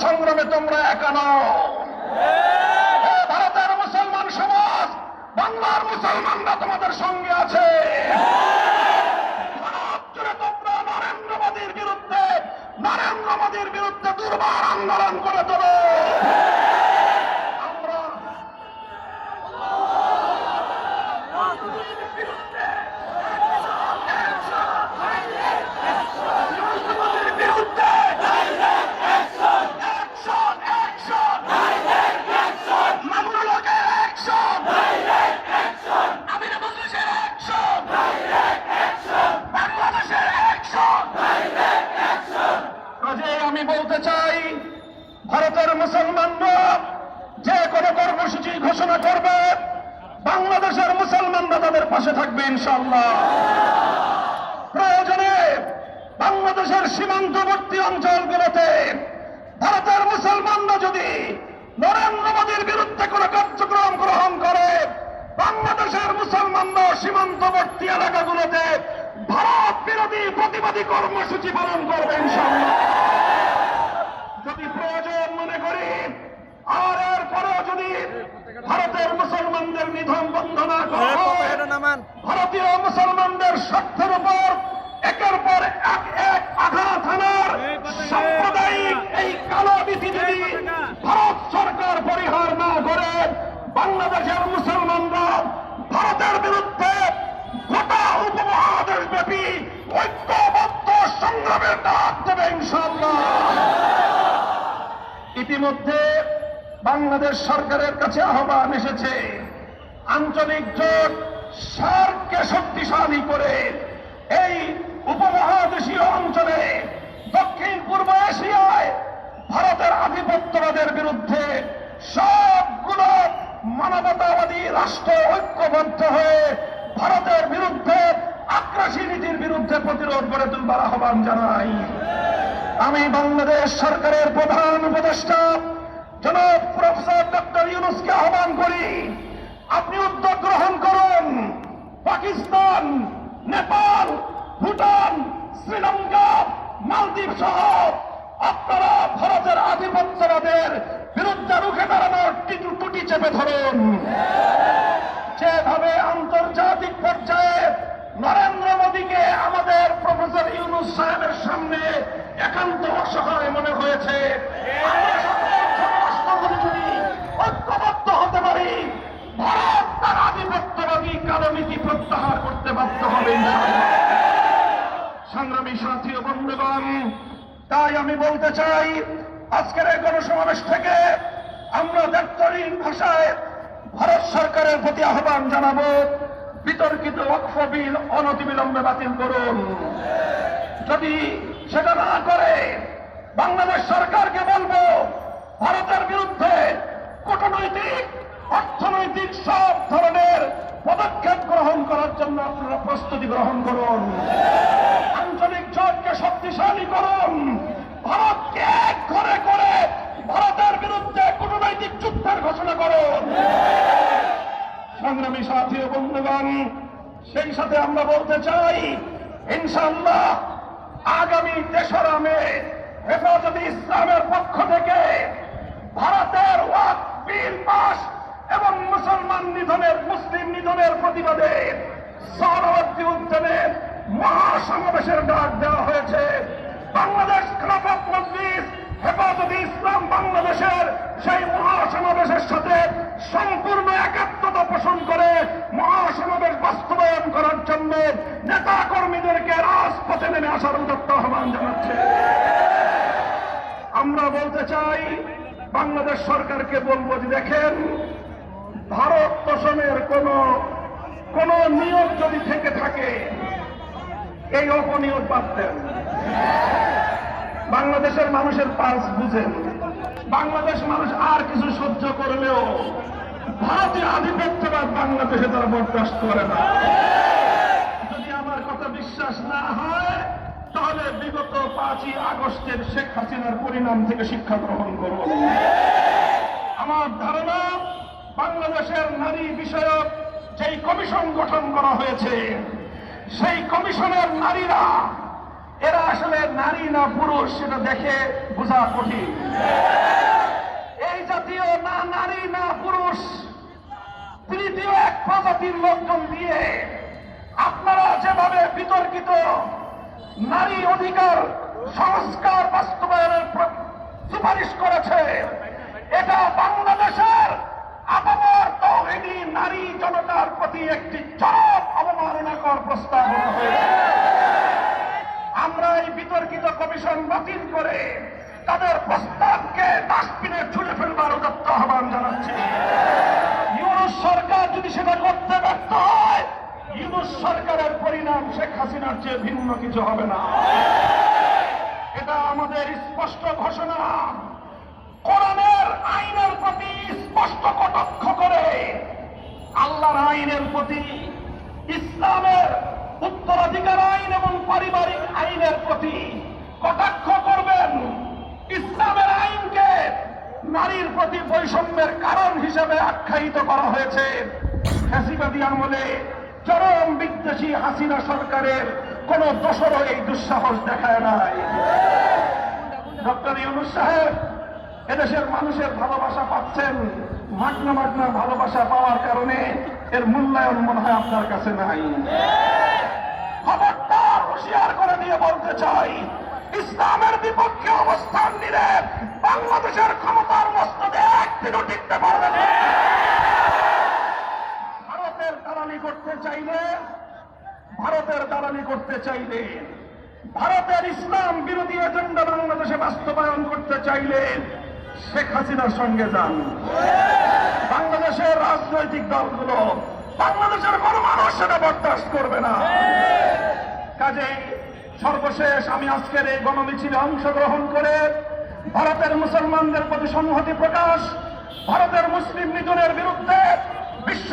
সংগ্রামে তোমরা একা নও। ভারতের মুসলমান সমাজ, বাংলার মুসলমানরা তোমাদের সঙ্গে আছে। তোমরা নরেন্দ্র মোদীর বিরুদ্ধে দুর্বার আন্দোলন করে তোলো। আমি বলতে চাই, ভারতের মুসলমানরা যে কোনো কর্মসূচি ঘোষণা করবে, বাংলাদেশের মুসলমানরা তাদের পাশে থাকবে ইনশাআল্লাহ। প্রয়োজনে বাংলাদেশের সীমান্তবর্তী অঞ্চলগুলোতে ভারতের মুসলমানরা যদি নরেন্দ্র মোদীর বিরুদ্ধে কোনো কার্যক্রম গ্রহণ করে, বাংলাদেশের মুসলমানরা সীমান্তবর্তী এলাকাগুলোতে ভারত বিরোধী প্রতিবাদী কর্মসূচি পালন করবে ইনশাআল্লাহ। যদি প্রয়োজন মনে করি আর এরপরেও যদি ভারতের মুসলমানদের নিধন বন্ধ না করা হয়, ভারতীয় মুসলমানদের স্বার্থের উপর একের পর এক আঘাত হানার সাম্প্রদায়িক এই কালো নীতি যদি ভারত সরকার পরিহার না করে, বাংলাদেশের মুসলমানরা ভারতের বিরুদ্ধে গোটা উপমহাদেশ ব্যাপী ঐক্যবদ্ধ সংগ্রামের ডাক দেবে ইনশাআল্লাহ। ইতিমধ্যে বাংলাদেশ সরকারের কাছে আহ্বান এসেছে, আঞ্চলিক জোট সার্ককে শক্তিশালী করে এই উপমহাদেশীয় অঞ্চলে দক্ষিণ পূর্ব এশিয়ায় ভারতের আধিপত্যবাদের বিরুদ্ধে সবগুলো মানবতাবাদী রাষ্ট্র ঐক্যবদ্ধ হয়ে ভারতের বিরুদ্ধে আগ্রাসী নীতির বিরুদ্ধে প্রতিরোধ গড়ে তুলবার আহ্বান জানাই। আমি বাংলাদেশ সরকারের প্রধান উপদেষ্টা জনাব প্রফেসর ডক্টর ইউনূসকে আহ্বান করি, আপনি উদ্যোগ গ্রহণ করুন। পাকিস্তান, নেপাল, ভুটান, শ্রীলঙ্কা, মালদ্বীপ সহ আপনারা ভারতের আধিপত্যবাদের বিরুদ্ধে রুখে দাঁড়ানোর টুটি চেপে ধরুন। যেভাবে আন্তর্জাতিক পর্যায়ে নরেন্দ্র মোদীকে আমাদের প্রফেসর ইউনূস সাহেবের সামনে একান্ত অসহায় মনে হয়েছে, যদি ঐক্যবদ্ধ হতে পারি, ভারত তার আধিপত্যবাদী কালো নীতি প্রত্যাহার করতে বাধ্য হবে। সংগ্রামী সাথী ও বন্ধুগণ, তাই আমি বলতে চাই, আজকের এই গণসমাবেশ থেকে আমরা দায়িত্বহীন ভাষায় ভারত সরকারের প্রতি আহ্বান জানাবো, বিতর্কিত ওয়াকফ বিল অনতিবিলম্বে বাতিল করুন। যদি সেটা না করে, বাংলাদেশ সরকারকে বলবো, ভারতের বিরুদ্ধে কূটনৈতিক, অর্থনৈতিক সব ধরনের পদক্ষেপ গ্রহণ করার জন্য আপনারা প্রস্তুতি গ্রহণ করুন। আঞ্চলিক জোটকে শক্তিশালী করুন। ভারতকে এক ঘরে করে ভারতের বিরুদ্ধে কূটনৈতিক যুদ্ধের ঘোষণা করুন। সংগ্রামী সাথী ও বন্ধুগণ, সেই সাথে আমরা বলতে চাই, ইনশাআল্লাহ আগামী 3রা মে হেফাজতে ইসলামের পক্ষ থেকে ভারতের ওয়াকফ বিল পাস এবং মুসলিম নিধনের প্রতিবাদে সহরওয়ার্দী উদ্যানে মহাসমাবেশের ডাক দেওয়া হয়েছে। বাংলাদেশ খেলাফত মজলিস, হেফাজতে ইসলাম বাংলাদেশের সেই মহাসমাবেশের সাথে সম্পূর্ণ একাত্মতা পোষণ করে মহাসমাবেশ বাস্তবায়ন করার জন্য নেতা কর্মীদেরকে রাজপথে নেমে আসার উদাত্ত আহ্বান জানাচ্ছে। আমরা বলতে চাই, বাংলাদেশ সরকারকে বলবো যে দেখেন, ভারত তোষণের কোন নিয়োগ যদি থেকে থাকে, এই অপনিয়োগ বাদ দেন। বাংলাদেশের মানুষের পালস বুঝেন। বাংলাদেশ মানুষ আর কিছু সহ্য করলেও ভারতীয় আধিপত্যবাদ বাংলাদেশে তারা বরদাস্ত করে না। যদি আমার কথা বিশ্বাস না হয়, তাহলে বিগত 5ই আগস্টের শেখ হাসিনার পরিণাম থেকে শিক্ষা গ্রহণ করুন। আমার ধারণা, বাংলাদেশের নারী বিষয়ক যেই কমিশন গঠন করা হয়েছে, সেই কমিশনের নারীরা এরা আসলে নারী না পুরুষ সেটা দেখে বোঝা কঠিন। এই জাতীয় না নারী না পুরুষ তৃতীয় এক প্রজাতির লোকজন দিয়ে আপনারা যেভাবে বিতর্কিত নারী অধিকার সংস্কার বাস্তবায়নের সুপারিশ করেছে, এটা বাংলাদেশের আপামর তৌহিদি নারী জনতার প্রতি একটি চরম অবমাননাকর প্রস্তাবনা হয়েছে। আমরা এই বিতর্কিত কমিশন বাতিল করে তাদের প্রস্তাবকে ডাস্টবিনে ছুঁড়ে ফেলবার উদাত্ত আহ্বান জানাচ্ছি। ইউনূস সরকার যদি সেটা করতে ব্যর্থ হয়, ইউনূস সরকারের পরিণাম শেখ হাসিনার চেয়ে ভিন্ন কিছু হবে না। এটা আমাদের স্পষ্ট ঘোষণা। কোরআনের আইনের প্রতি স্পষ্ট কটাক্ষ করে আল্লাহর আইনের প্রতি, ইসলামের উত্তরাধিকার আইন এবং পারিবারিক আইনের প্রতি কটাক্ষ করবেন। ইসলামের আইনকে নারীর প্রতি বৈষম্যের কারণ হিসেবে আখ্যায়িত করা হয়েছে। ফ্যাসিবাদী আমলে চরম বিদ্বেষী হাসিনা সরকারের কোন দোসরও এই দুঃসাহস দেখায় নাই। ডক্টর ইউনূস সাহেব এদেশের মানুষের ভালোবাসা পাচ্ছেন, মাগনা মাগনা ভালোবাসা পাওয়ার কারণে এর মূল্যায়ন মনে হয় আপনার কাছে নাই। খবরদার হুঁশিয়ার করে দিয়ে বলতে চাই, ইসলামের বিপক্ষে অবস্থান নিলে বাংলাদেশের ক্ষমতার মস্তদে একদিনও টিকতে পারবে না। ভারতের দালালি করতে চাইলে, ভারতের ইসলাম বিরোধী এজেন্ডা বাংলাদেশে বাস্তবায়ন করতে চাইলে শেখ হাসিনার সঙ্গে যান। বাংলাদেশের রাজনৈতিক দলগুলো, বাংলাদেশের কোনো মানুষ সেটা বরদাস্ত করবে না। কাজেই সর্বশেষ আমি আজকের এই গণমিছিলে অংশগ্রহণ করে ভারতের মুসলমানদের প্রতি সংহতি প্রকাশ, ভারতের মুসলিম নিধনের বিরুদ্ধে বিশ্ব